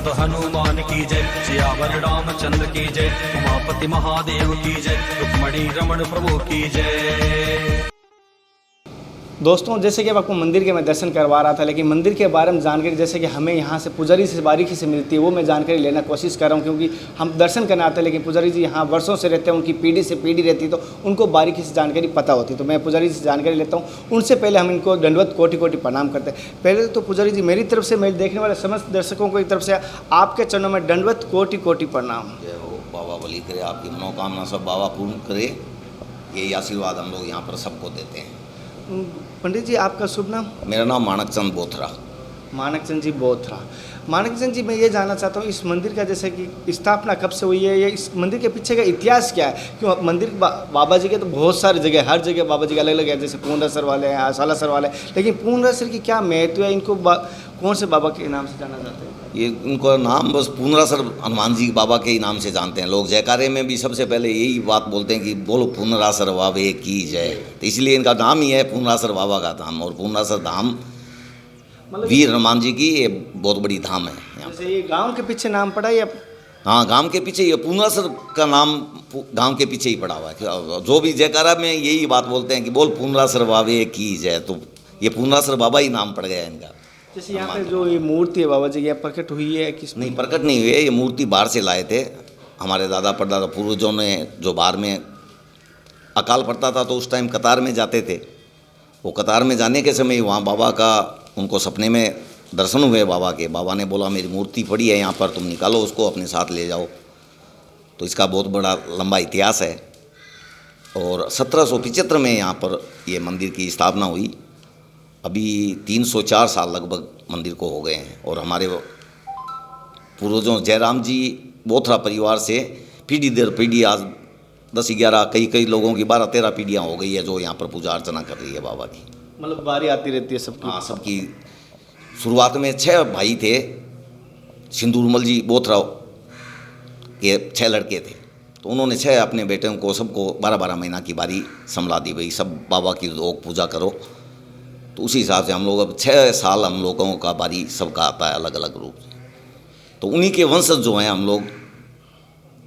सत हनुमान की जय, सियावर रामचंद्र की जय, उमापति महादेव की जय, रुक्मणी रमण प्रभु की जय। दोस्तों, जैसे कि अब आपको मंदिर के मैं दर्शन करवा रहा था, लेकिन मंदिर के बारे में जानकारी जैसे कि हमें यहाँ से पुजारी से बारीकी से मिलती है, वो मैं जानकारी लेना कोशिश कर रहा हूँ, क्योंकि हम दर्शन करने आते हैं लेकिन पुजारी जी यहाँ वर्षों से रहते हैं, उनकी पीढ़ी से पीढ़ी रहती है, तो उनको बारीकी से जानकारी पता होती है। तो मैं पुजारी से जानकारी लेता हूँ, उनसे पहले हम इनको दंडवत कोटि कोटि प्रणाम करते हैं। पहले तो पुजारी जी मेरी तरफ से, मेरे देखने वाले समस्त दर्शकों की तरफ से आपके चरणों में दंडवत कोटि कोटि प्रणाम। जय हो, बाबा बली करे, आपकी मनोकामना सब बाबा पूर्ण करे, यही आशीर्वाद हम लोग यहाँ पर सबको देते हैं। पंडित जी, आपका शुभ नाम? मेरा नाम मानकचंद बोथरा। मानकचंद जी बोथरा। मानकचंद जी, मैं ये जानना चाहता हूँ, इस मंदिर का जैसे कि स्थापना कब से हुई है, या इस मंदिर के पीछे का इतिहास क्या है? क्यों मंदिर बाबा जी के तो बहुत सारी जगह, हर जगह बाबा जी के अलग अलग है, जैसे पूर्णसर वाले हैं, सालासर वाले, लेकिन पूर्णसर की क्या महत्व है? इनको कौन से बाबा के नाम से जाना जाता है? ये उनका नाम बस पूर्णरासर हनुमान जी बाबा के ही नाम से जानते हैं लोग। जयकारे में भी सबसे पहले यही बात बोलते हैं कि बोलो पूर्णरासर बाबे की जय, तो इसलिए इनका नाम ही है पूर्णरासर बाबा का धाम। और पूर्णरासर धाम मतलब वीर हनुमान जी की ये बहुत बड़ी धाम है। जैसे ये गांव के पीछे नाम पड़ा या? हाँ, गांव के पीछे, ये पूर्णरासर का नाम गांव के पीछे ही पड़ा हुआ है। जो भी जयकारा में यही बात बोलते हैं कि बोल पूर्णरासर बाबे की जय, तो ये पूर्णरासर बाबा ही नाम पड़ गया इनका। जैसे यहाँ पे जो ये मूर्ति है बाबा जी की, प्रकट हुई है किस? नहीं, प्रकट नहीं हुई है, ये मूर्ति बाहर से लाए थे हमारे दादा परदादा पूर्वजों ने। जो बाहर में अकाल पड़ता था तो उस टाइम कतार में जाते थे, वो कतार में जाने के समय वहाँ बाबा का उनको सपने में दर्शन हुए बाबा के। बाबा ने बोला मेरी मूर्ति पड़ी है यहाँ पर, तुम निकालो उसको अपने साथ ले जाओ। तो इसका बहुत बड़ा लंबा इतिहास है। और 1775 में यहाँ पर ये मंदिर की स्थापना हुई। अभी 304 साल लगभग मंदिर को हो गए हैं। और हमारे पूर्वजों जयराम जी बोथरा परिवार से पीढ़ी दर पीढ़ी, आज 10-11 कई लोगों की 12-13 पीढ़ियाँ हो गई है जो यहाँ पर पूजा अर्चना कर रही है बाबा की। मतलब बारी आती रहती है सबकी? हाँ, सबकी। शुरुआत में 6 भाई थे, सिंदूरमल जी बोथरा के 6 लड़के थे, तो उन्होंने 6 अपने बेटों को सबको 12-12 महीना की बारी संभला दी, भाई सब बाबा की लोग पूजा करो। तो उसी हिसाब से हम लोग अब 6 साल हम लोगों का बारी सबका आता है अलग अलग रूप से। तो उन्हीं के वंशज जो हैं हम लोग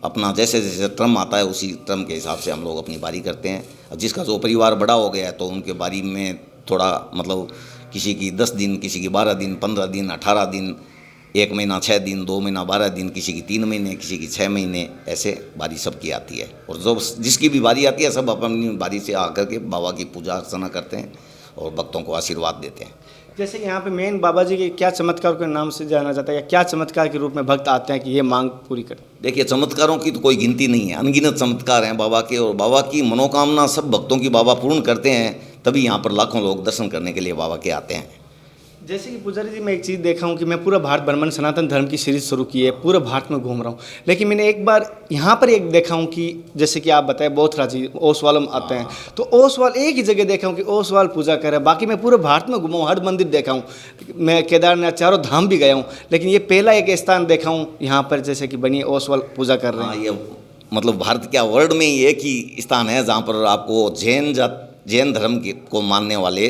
अपना जैसे जैसे टर्म आता है उसी टर्म के हिसाब से हम लोग अपनी बारी करते हैं। अब जिसका जो परिवार बड़ा हो गया है तो उनके बारी में थोड़ा मतलब किसी की 10 दिन, किसी की 12 दिन, 15 दिन, 18 दिन, 1 महीना 6 दिन, 2 महीना 12 दिन, किसी की 3 महीने, किसी की 6 महीने, ऐसे बारी सबकी आती है। और जो जिसकी भी बारी आती है सब अपनी बारी से आकर के बाबा की पूजा अर्चना करते हैं और भक्तों को आशीर्वाद देते हैं। जैसे कि यहाँ पे मेन बाबा जी के क्या चमत्कार के नाम से जाना जाता है, या क्या चमत्कार के रूप में भक्त आते हैं कि ये मांग पूरी करें? देखिए, चमत्कारों की तो कोई गिनती नहीं है, अनगिनत चमत्कार हैं बाबा के। और बाबा की मनोकामना सब भक्तों की बाबा पूर्ण करते हैं, तभी यहाँ पर लाखों लोग दर्शन करने के लिए बाबा के आते हैं। जैसे कि पुजारी जी, मैं एक चीज़ देखा हूँ कि मैं पूरा भारत भ्रमण सनातन धर्म की सीरीज शुरू की है, पूरा भारत में घूम रहा हूँ, लेकिन मैंने एक बार यहाँ पर एक देखा हूँ कि जैसे कि आप बताए बोथरा जी ओसवाल में आते हैं, तो ओसवाल एक ही जगह देखा हूँ कि ओसवाल पूजा कर रहे हैं। बाकी मैं पूरे भारत में घूमा हूँ, हर मंदिर देखा हूँ, मैं केदारनाथ चारों धाम भी गया हूँ, लेकिन ये पहला एक स्थान देखा हूँ यहाँ पर जैसे कि बनी ओसवाल पूजा कर रहे हैं। ये मतलब भारत क्या वर्ल्ड में ही एक ही स्थान है जहाँ पर आपको जैन धर्म को मानने वाले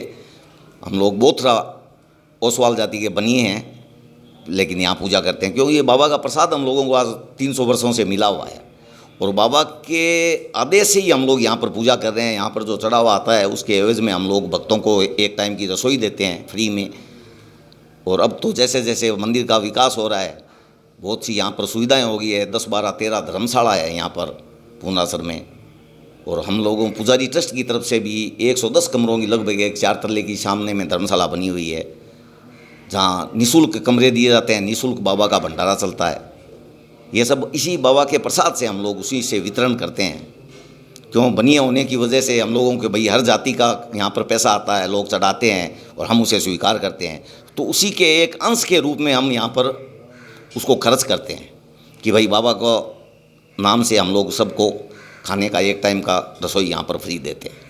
हम लोग बोथरा ओसवाल जाति के बनिए हैं, लेकिन यहाँ पूजा करते हैं, क्योंकि ये बाबा का प्रसाद हम लोगों को आज 300 वर्षों से मिला हुआ है। और बाबा के आदेश से ही हम लोग यहाँ पर पूजा कर रहे हैं। यहाँ पर जो चढ़ावा आता है उसके एवज में हम लोग भक्तों को एक टाइम की रसोई देते हैं फ्री में। और अब तो जैसे जैसे मंदिर का विकास हो रहा है, बहुत सी यहाँ पर सुविधाएँ हो गई है। 10, 12, 13 धर्मशाला है यहाँ पर पूर्णासर में। और हम लोगों पुजारी ट्रस्ट की तरफ से भी 110 कमरों की लगभग एक 4 तल्ले की सामने में धर्मशाला बनी हुई है, जहाँ निःशुल्क कमरे दिए जाते हैं, निःशुल्क बाबा का भंडारा चलता है। ये सब इसी बाबा के प्रसाद से हम लोग उसी से वितरण करते हैं। क्यों, बनिए होने की वजह से हम लोगों के भाई हर जाति का यहाँ पर पैसा आता है, लोग चढ़ाते हैं और हम उसे स्वीकार करते हैं। तो उसी के एक अंश के रूप में हम यहाँ पर उसको खर्च करते हैं कि भाई बाबा को नाम से हम लोग सबको खाने का एक टाइम का रसोई यहाँ पर फ्री देते हैं।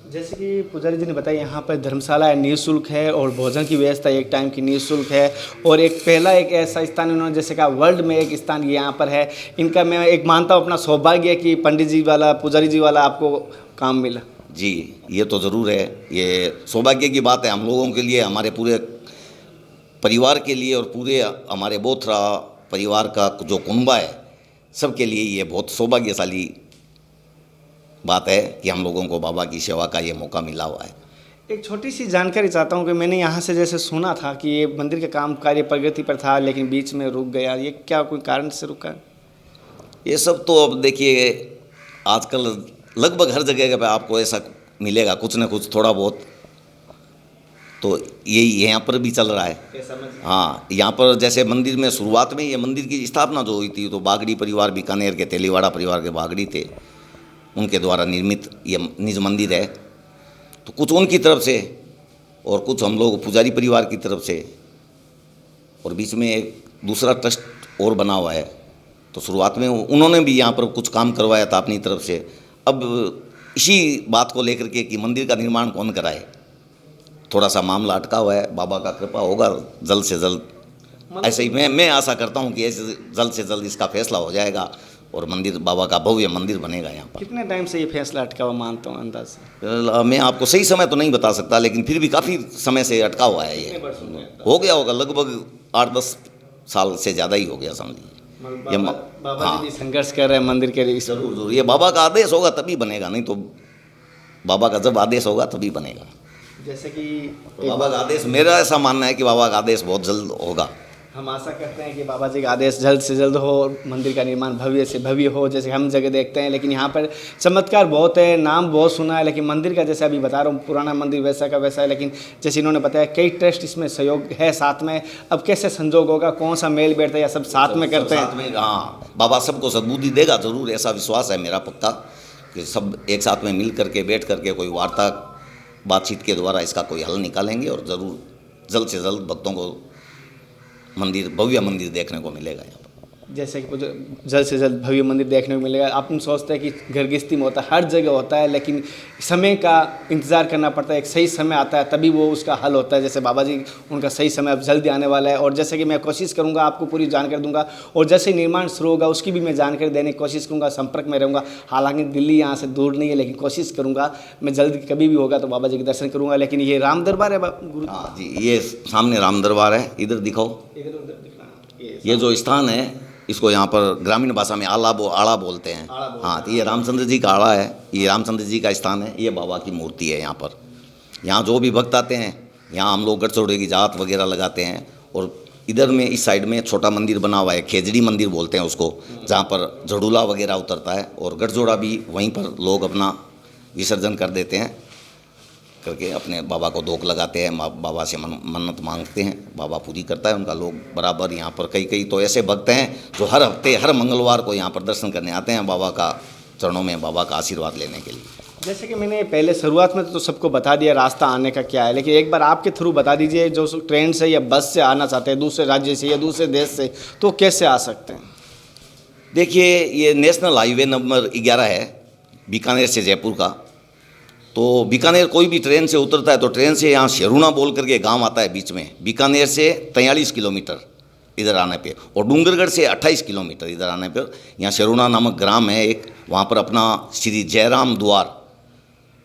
जैसे कि पुजारी जी ने बताया, यहाँ पर धर्मशाला है, निःशुल्क है, और भोजन की व्यवस्था एक टाइम की निःशुल्क है। और एक पहला एक ऐसा स्थान इन्होंने जैसे कहा वर्ल्ड में एक स्थान यहाँ पर है। इनका मैं एक मानता हूँ अपना सौभाग्य है कि पंडित जी वाला, पुजारी जी वाला आपको काम मिला। जी, ये तो ज़रूर है, ये सौभाग्य की बात है हम लोगों के लिए। हमारे पूरे परिवार के लिए और पूरे हमारे बोथरा परिवार का जो कुनबा है, सबके लिए ये बहुत सौभाग्यशाली बात है कि हम लोगों को बाबा की सेवा का ये मौका मिला हुआ है। एक छोटी सी जानकारी चाहता हूँ कि मैंने यहाँ से जैसे सुना था कि ये मंदिर का काम कार्य प्रगति पर था लेकिन बीच में रुक गया, ये क्या कोई कारण से रुका? ये सब तो अब देखिए आजकल लगभग हर जगह पे आपको ऐसा मिलेगा, कुछ ना कुछ थोड़ा बहुत, तो यही यहाँ पर भी चल रहा है। हाँ, यहाँ पर जैसे मंदिर में शुरुआत में ये मंदिर की स्थापना जो हुई थी तो बागड़ी परिवार बीकानेर के तेलीवाड़ा परिवार के बागड़ी थे, उनके द्वारा निर्मित ये निज मंदिर है। तो कुछ उनकी तरफ से और कुछ हम लोग पुजारी परिवार की तरफ से, और बीच में एक दूसरा ट्रस्ट और बना हुआ है। तो शुरुआत में उन्होंने भी यहाँ पर कुछ काम करवाया था अपनी तरफ से। अब इसी बात को लेकर के कि मंदिर का निर्माण कौन कराए, थोड़ा सा मामला अटका हुआ है। बाबा का कृपा होगा जल्द से जल्द, ऐसे ही मैं आशा करता हूँ कि ऐसे जल्द से जल्द इसका फैसला हो जाएगा और मंदिर बाबा का भव्य मंदिर बनेगा यहाँ पर। कितने टाइम से ये फैसला अटका हुआ मानता हूँ अंदाज से? मैं आपको सही समय तो नहीं बता सकता, लेकिन फिर भी काफ़ी समय से अटका हुआ है। ये हो गया होगा लगभग 8-10 साल से ज़्यादा ही हो गया समझिए। ये बाबा जी भी संघर्ष कर रहे हैं मंदिर के लिए। जरूर जरूर, ये बाबा का आदेश होगा तभी बनेगा, नहीं तो बाबा का जब आदेश होगा तभी बनेगा। जैसे कि बाबा का आदेश, मेरा ऐसा मानना है कि बाबा का आदेश बहुत जल्द होगा। हम आशा करते हैं कि बाबा जी का आदेश जल्द से जल्द हो और मंदिर का निर्माण भव्य से भव्य हो, जैसे हम जगह देखते हैं। लेकिन यहाँ पर चमत्कार बहुत है, नाम बहुत सुना है, लेकिन मंदिर का जैसे अभी बता रहा हूँ पुराना मंदिर वैसा का वैसा है। लेकिन जैसे इन्होंने बताया कई ट्रस्ट इसमें सहयोग है साथ में। अब कैसे संजोग होगा, कौन सा मेल बैठता है, या सब साथ में करते हैं? हाँ, बाबा सबको सद्बुद्धि देगा जरूर, ऐसा विश्वास है मेरा पक्का कि सब एक साथ में मिल करके बैठ करके कोई वार्ता बातचीत के द्वारा इसका कोई हल निकालेंगे और ज़रूर जल्द से जल्द भक्तों को मंदिर भव्य मंदिर देखने को मिलेगा यहाँ पर। जैसे कि जल्द से जल्द भव्य मंदिर देखने को मिलेगा। अपन सोचते हैं कि घर गृहस्थी में होता है, हर जगह होता है, लेकिन समय का इंतज़ार करना पड़ता है। एक सही समय आता है तभी वो उसका हल होता है। जैसे बाबा जी उनका सही समय अब जल्दी आने वाला है, और जैसे कि मैं कोशिश करूँगा आपको पूरी जानकारी दूंगा, और जैसे निर्माण शुरू होगा उसकी भी मैं जानकारी देने की कोशिश करूँगा, संपर्क में रहूँगा। हालांकि दिल्ली यहाँ से दूर नहीं है, लेकिन कोशिश करूँगा मैं जल्द कभी भी होगा तो बाबा जी के दर्शन करूँगा। लेकिन ये राम दरबार है गुरु? हाँ जी, ये सामने राम दरबार है, इधर दिखाओ। ये जो स्थान है इसको यहाँ पर ग्रामीण भाषा में आड़ा बोलते हैं। हाँ, तो ये रामचंद्र जी का आड़ा है, ये रामचंद्र जी का स्थान है, ये बाबा की मूर्ति है यहाँ पर। यहाँ जो भी भक्त आते हैं, यहाँ हम लोग गठजोड़े की जात वगैरह लगाते हैं। और इधर में इस साइड में छोटा मंदिर बना हुआ है, खेजड़ी मंदिर बोलते हैं उसको, जहाँ पर झड़ूला वगैरह उतरता है, और गठजोड़ा भी वहीं पर लोग अपना विसर्जन कर देते हैं, करके अपने बाबा को धोख लगाते हैं, बाबा से मन्नत मांगते हैं, बाबा पूरी करता है उनका। लोग बराबर यहाँ पर कई तो ऐसे भक्त हैं जो हर हफ्ते हर मंगलवार को यहाँ पर दर्शन करने आते हैं बाबा का चरणों में, बाबा का आशीर्वाद लेने के लिए। जैसे कि मैंने पहले शुरुआत में तो सबको बता दिया रास्ता आने का क्या है, लेकिन एक बार आपके थ्रू बता दीजिए, जो ट्रेन से या बस से आना चाहते हैं दूसरे राज्य से या दूसरे देश से, तो कैसे आ सकते हैं? देखिए, ये नेशनल हाईवे नंबर 11 है बीकानेर से जयपुर का। तो बीकानेर कोई भी ट्रेन से उतरता है तो ट्रेन से यहाँ शेरूना बोल करके गांव आता है बीच में, बीकानेर से 43 किलोमीटर इधर आने पे, और डूंगरगढ़ से 28 किलोमीटर इधर आने पर यहाँ शेरूना नामक ग्राम है एक, वहाँ पर अपना श्री जयराम द्वार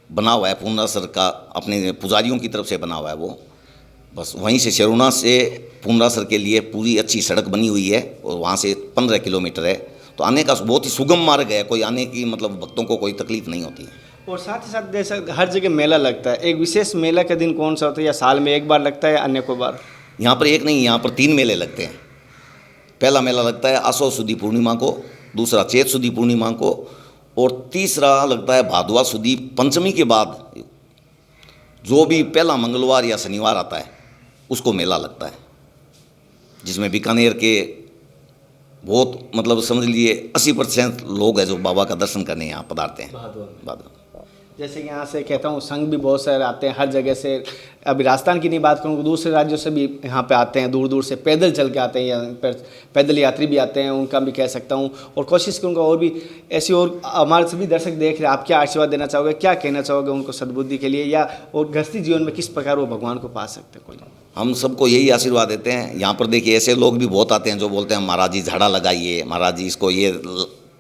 बना हुआ है पूर्णासर का, अपने पुजारियों की तरफ से बना हुआ है वो। बस वहीं से शेरूना से पूर्णासर के लिए पूरी अच्छी सड़क बनी हुई है, और वहाँ से 15 किलोमीटर है। तो आने का बहुत ही सुगम मार्ग है, कोई आने की मतलब भक्तों को कोई तकलीफ नहीं होती है। और साथ ही साथ जैसे हर जगह मेला लगता है, एक विशेष मेला का दिन कौन सा होता है, या साल में एक बार लगता है या अन्य को बार? यहाँ पर एक नहीं, यहाँ पर 3 मेले लगते हैं। पहला मेला लगता है आसो सुदी पूर्णिमा को, दूसरा चैत सुदी पूर्णिमा को, और तीसरा लगता है भादवा सुदी पंचमी के बाद जो भी पहला मंगलवार या शनिवार आता है उसको मेला लगता है, जिसमें बीकानेर के बहुत मतलब समझ लीजिए 80% लोग हैं जो बाबा का दर्शन करने यहाँ पधारते हैं। भादवा जैसे कि यहाँ से कहता हूँ संघ भी बहुत सारे आते हैं हर जगह से। अभी राजस्थान की नहीं बात करूँ, दूसरे राज्यों से भी यहाँ पे आते हैं, दूर दूर से पैदल चल के आते हैं, या पैदल यात्री भी आते हैं, उनका भी कह सकता हूँ। और कोशिश करूँगा और भी ऐसी, और हमारे सभी दर्शक देख रहे हैं, आप क्या आशीर्वाद देना चाहोगे, क्या कहना चाहोगे उनको सद्बुद्धि के लिए, या और गृहस्थी जीवन में किस प्रकार वो भगवान को पा सकते हैं? कोई हम सबको यही आशीर्वाद देते हैं। यहाँ पर देखिए ऐसे लोग भी बहुत आते हैं जो बोलते हैं महाराज जी झाड़ा लगाइए, महाराज जी इसको ये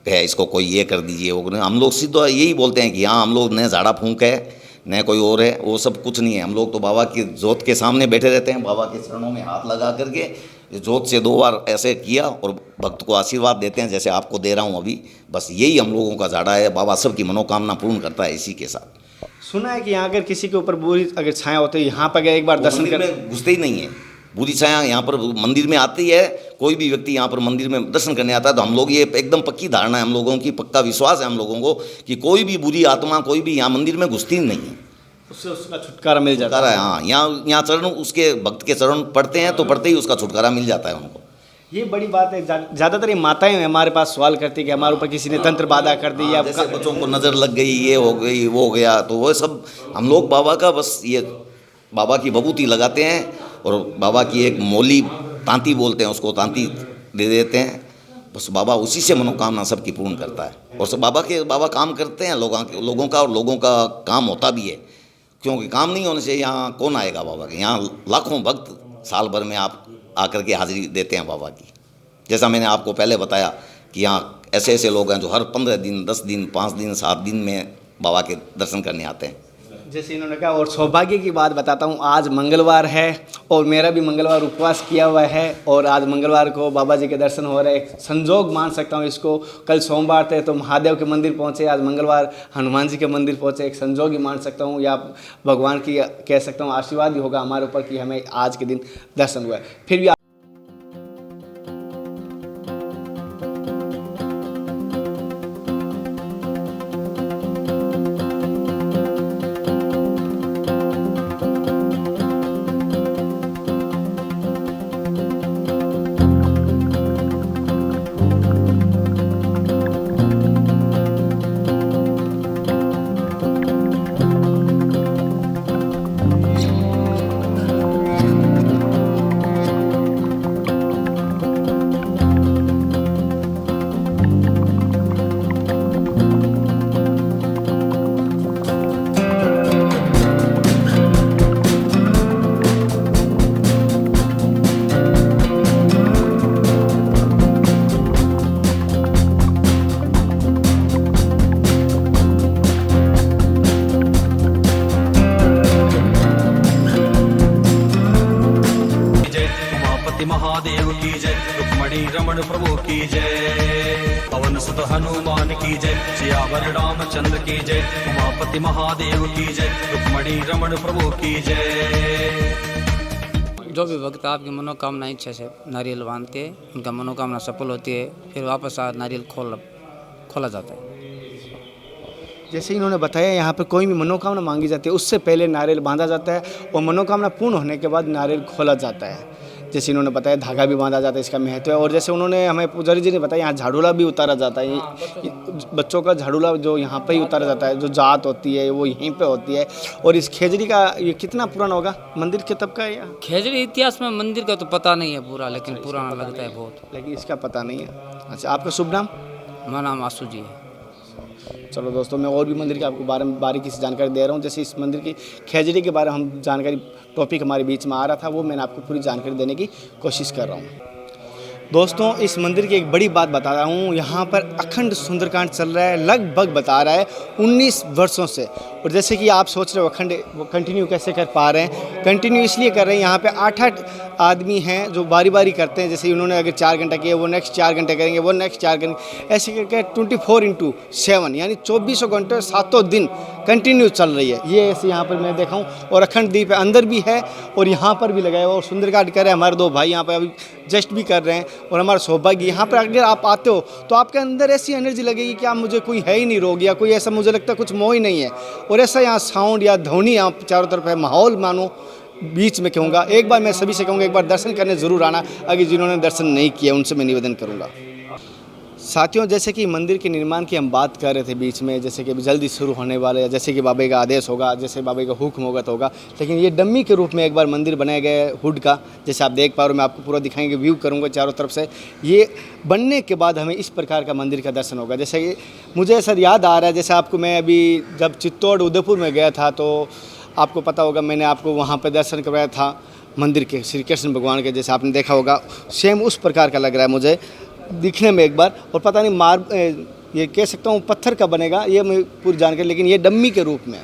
है, इसको कोई ये कर दीजिए। वो हम लोग सीधा यही बोलते हैं कि हाँ, हम लोग न झाड़ा फूंक है न कोई और है, वो सब कुछ नहीं है। हम लोग तो बाबा की जोत के सामने बैठे रहते हैं, बाबा के चरणों में हाथ लगा करके जोत से 2 बार ऐसे किया और भक्त को आशीर्वाद देते हैं, जैसे आपको दे रहा हूँ अभी। बस यही हम लोगों का झाड़ा है। बाबा सबकी मनोकामना पूर्ण करता है इसी के साथ। सुना है कि यहाँ अगर किसी के ऊपर बुरी अगर छाया होती है, यहाँ पर अगर एक बार दर्शन मंदिर में घुसते ही नहीं है। बुरी छाया यहाँ पर मंदिर में आती है। कोई भी व्यक्ति यहाँ पर मंदिर में दर्शन करने आता है तो हम लोग, ये एकदम पक्की धारणा है हम लोगों की, पक्का विश्वास है हम लोगों को कि कोई भी बुरी आत्मा कोई भी यहाँ मंदिर में घुसती नहीं है। उससे उसका छुटकारा मिल जाता है। हाँ, यहाँ चरण, उसके भक्त के चरण पढ़ते हैं तो पढ़ते ही उसका छुटकारा मिल जाता है उनको। ये बड़ी बात है। ज़्यादातर ये माताएं हमारे पास सवाल करती है कि हमारे ऊपर किसी ने तंत्र बाधा कर दी या जैसे बच्चों को नज़र लग गई, ये हो गई, वो हो गया, तो वो सब हम लोग बाबा का बस ये बाबा की विभूति लगाते हैं और बाबा की एक मौली तांती बोलते हैं, उसको तांती दे देते हैं। बस बाबा उसी से मनोकामना सबकी पूर्ण करता है। और सब बाबा काम करते हैं लोगों का, और लोगों का काम होता भी है, क्योंकि काम नहीं होने से यहाँ कौन आएगा बाबा के। यहाँ लाखों भक्त साल भर में आप आकर के हाजिरी देते हैं बाबा की। जैसा मैंने आपको पहले बताया कि यहाँ ऐसे ऐसे लोग हैं जो हर 15 दिन, 10 दिन, 5 दिन, 7 दिन में बाबा के दर्शन करने आते हैं। जैसे इन्होंने कहा। और सौभाग्य की बात बताता हूँ, आज मंगलवार है और मेरा भी मंगलवार उपवास किया हुआ है और आज मंगलवार को बाबा जी के दर्शन हो रहे हैं। संजोग मान सकता हूँ इसको। कल सोमवार थे तो महादेव के मंदिर पहुँचे, आज मंगलवार हनुमान जी के मंदिर पहुँचे। एक संजोग ही मान सकता हूँ या भगवान की कह सकता हूँ आशीर्वाद ही होगा हमारे ऊपर कि हमें आज के दिन दर्शन हुआ है। फिर भी महादेव की जय, रुक्मणी रमण प्रभु की जय, पवन सुत हनुमान की जय, सियावर रामचंद्र की जय, उमापति महादेव की जय, रुक्मणी रमण प्रभु की जय। जो भी भक्त आपकी मनोकामना इच्छा से नारियल बांधते हैं, उनका मनोकामना सफल होती है, फिर वापस नारियल खोला जाता है। जैसे इन्होंने बताया, यहाँ पे कोई भी मनोकामना मांगी जाती है उससे पहले नारियल बांधा जाता है और मनोकामना पूर्ण होने के बाद नारियल खोला जाता है। जैसे इन्होंने बताया धागा भी बांधा जाता है, इसका महत्व है। और जैसे उन्होंने हमें पुजारी जी ने बताया, यहाँ झाड़ूला भी उतारा जाता है। बच्चों का झाड़ूला जो यहाँ पे ही उतारा जाता है, जो जात होती है वो यहीं पे होती है। और इस खेजड़ी का ये कितना पुराना होगा मंदिर के तब का है? खेजड़ी इतिहास में मंदिर का तो पता नहीं है पूरा, लेकिन पुराना लगता है बहुत, लेकिन इसका पता नहीं है। अच्छा, आपका शुभ नाम? मेरा नाम आशु जी है। चलो दोस्तों, मैं और भी मंदिर के आपको बारीकी से जानकारी दे रहा हूँ। जैसे इस मंदिर की खेजड़ी के बारे में हम जानकारी, टॉपिक हमारे बीच में आ रहा था, वो मैंने आपको पूरी जानकारी देने की कोशिश कर रहा हूँ। दोस्तों, इस मंदिर की एक बड़ी बात बता रहा हूँ, यहाँ पर अखंड सुंदरकांड चल रहा है, लगभग बता रहा है 19 वर्षों से। और जैसे कि आप सोच रहे हो अखंड वो कंटिन्यू कैसे कर पा रहे हैं, कंटिन्यू इसलिए कर रहे हैं, यहाँ पे 8-8 आदमी हैं जो बारी बारी करते हैं। जैसे उन्होंने अगर 4 घंटा किया, वो नेक्स्ट 4 घंटे करेंगे, वो नेक्स्ट 4 घंटे, ऐसे करके 24/7 यानी 24 घंटे 7 दिन कंटिन्यू चल रही है। ये ऐसे यहाँ पर मैं देखा हूँ। और अखंड दीप अंदर भी है और यहाँ पर भी लगाया हुआ। और सुंदरकांड कर रहे हैं हमारे 2 भाई यहाँ पर अभी जस्ट भी कर रहे हैं। और हमारा सौभाग्य, यहाँ पर अगर आप आते हो तो आपके अंदर ऐसी एनर्जी लगेगी कि आप मुझे कोई है ही नहीं रोग या कोई ऐसा, मुझे लगता है कुछ मोह ही नहीं है। और ऐसा यहाँ साउंड या ध्वनि यहाँ चारों तरफ है, माहौल मानो बीच में कहूँगा। एक बार मैं सभी से कहूँगा, एक बार दर्शन करने ज़रूर आना। अगर जिन्होंने दर्शन नहीं किया उनसे मैं निवेदन करूँगा। साथियों, जैसे कि मंदिर के निर्माण की हम बात कर रहे थे बीच में, जैसे कि अभी जल्दी शुरू होने वाले, जैसे कि बाबा का आदेश होगा, जैसे बाबा का हुक्म होगा तो होगा। लेकिन ये डम्मी के रूप में एक बार मंदिर बनाया गया है हुड का, जैसे आप देख पा रहे हो। मैं आपको पूरा दिखाएंगे, व्यू करूँगा चारों तरफ से। ये बनने के बाद हमें इस प्रकार का मंदिर का दर्शन होगा। जैसे कि मुझे सर याद आ रहा है, जैसे आपको मैं अभी जब चित्तौड़ उदयपुर में गया था तो आपको पता होगा, मैंने आपको वहाँ पर दर्शन करवाया था मंदिर के, श्री कृष्ण भगवान के। जैसे आपने देखा होगा, सेम उस प्रकार का लग रहा है मुझे दिखने में एक बार। और पता नहीं ये कह सकता हूँ पत्थर का बनेगा, ये मैं पूरी जानकारी, लेकिन ये डम्मी के रूप में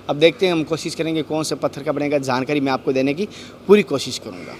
अब देखते हैं, हम कोशिश करेंगे कौन से पत्थर का बनेगा, जानकारी मैं आपको देने की पूरी कोशिश करूँगा।